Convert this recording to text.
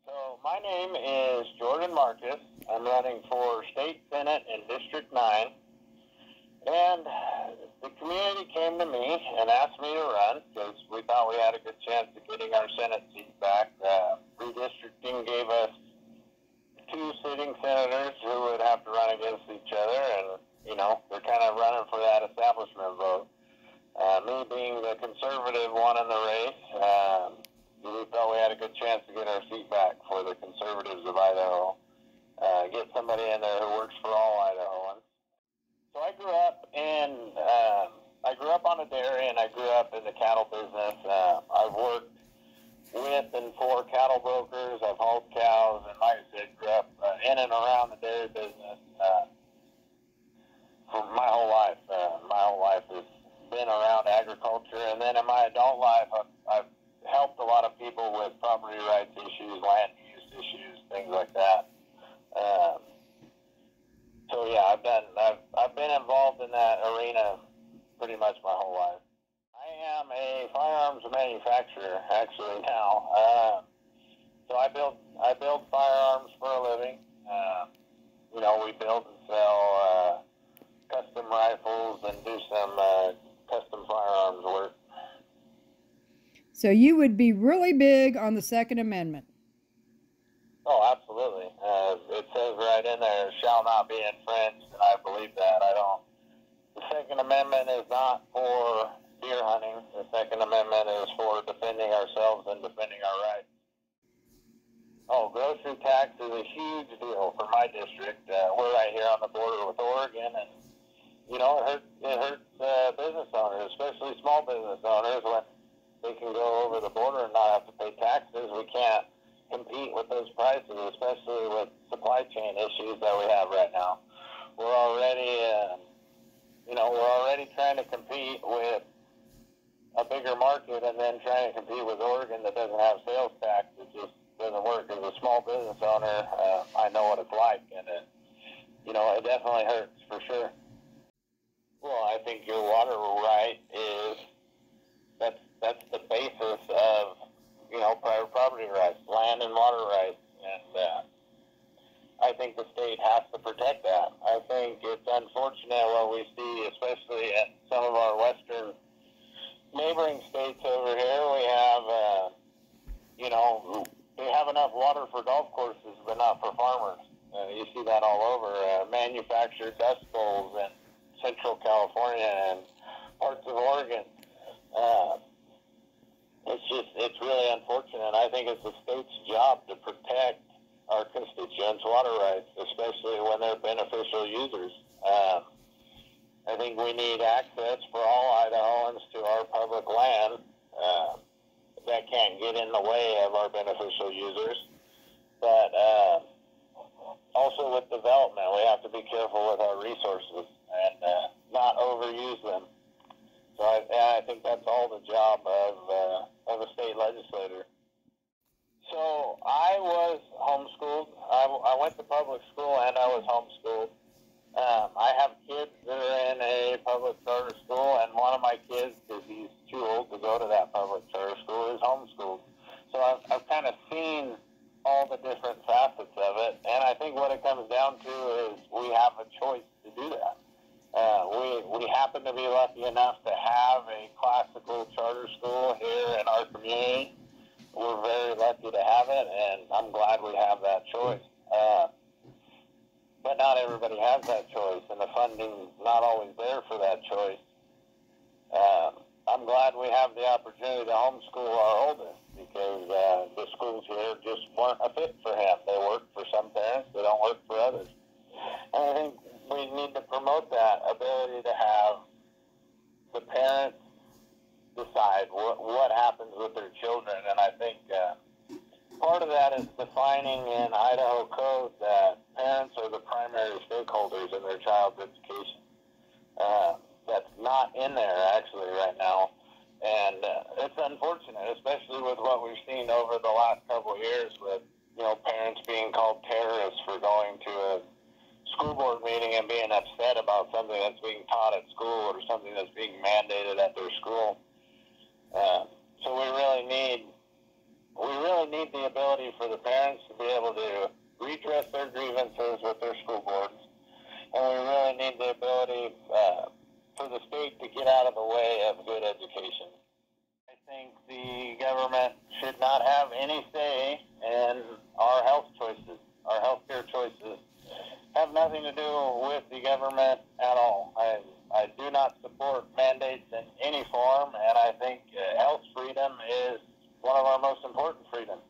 So my name is Jordan Marques. I'm running for State Senate in District 9. And the community came to me and asked me to run because we thought we had a good chance of getting our Senate seat back. Redistricting gave us 2 sitting senators who would have to run against each other, and, they're kind of running for that establishment vote. Me being the conservative one in the race, we thought we had a good chance to get our seat back for the conservatives of Idaho, get somebody in there who works for all Idahoans. So I grew up on a dairy, and I grew up in the cattle business. I've worked with and for cattle brokers. I've hauled cows, and like I said, grew up in and around the dairy business for my whole life. My whole life has been around agriculture, and then in my adult life, I've helped a lot of people with property rights issues, land use issues, things like that. So yeah, I've been involved in that arena pretty much my whole life. I am a firearms manufacturer actually now. So I build firearms for a living. We build and sell custom rifles and do some custom firearms work. So you would be really big on the Second Amendment. Oh, absolutely. It says right in there, shall not be infringed, and I believe that. The Second Amendment is not for deer hunting. The Second Amendment is for defending ourselves and defending our rights. Oh, grocery tax is a huge deal for my district. We're right here on the border with Oregon, and, it hurts business owners, especially small business owners, when they can go over the border and not have to pay taxes. We can't compete with those prices, especially with supply chain issues that we have right now. We're already trying to compete with a bigger market, and then trying to compete with Oregon that doesn't have sales tax. It just doesn't work. As a small business owner, I know what it's like, and it definitely hurts for sure. Well, I think your water right is that's the basis of private property rights, land and water rights, and I think the state has to protect that. I think it's unfortunate what we see, especially in some of our western neighboring states over here. We have, they have enough water for golf courses, but not for farmers. You see that all over. Manufactured dust bowls in Central California and parts of Oregon. It's really unfortunate. I think it's the state's job to protect our constituents' water rights, especially when they're beneficial users. I think we need access for all Idahoans to our public land that can't get in the way of our beneficial users. But also with development, we have to be careful with our resources and not overuse them. So I think that's all the job of a state legislator. So I was homeschooled. I went to public school and I was homeschooled. I have kids that are in a public charter school, and one of my kids, because he's too old to go to that public charter school, is homeschooled. So I've kind of seen all the different facets of it, and I think what it comes down to is we have a choice to do that. We happen to be lucky enough to have a classical charter school here in our community. We're very lucky to have it, and I'm glad we have that choice. But not everybody has that choice, and the funding's not always there for that choice. I'm glad we have the opportunity to homeschool our oldest, because the schools here just weren't a fit for him. They work for some parents, they don't work for others. And I think we need to promote that ability to have the parents decide what happens with their children. And I think part of that is defining in Idaho code that parents are the primary stakeholders in their child's education. That's not in there actually right now. And it's unfortunate, especially with what we've seen over the last couple of years with, parents being called terrorists for going to a school board meeting and being upset about something that's being taught at school or something that's being mandated at their school. So we really need we really need the ability for the parents to be able to redress their grievances with their school boards. And we really need the ability for the state to get out of the way of good education. I think the government should not have any say in our health choices. Our healthcare choices have nothing to do with the government at all. I do not support mandates in any form, and I think health freedom is one of our most important freedoms.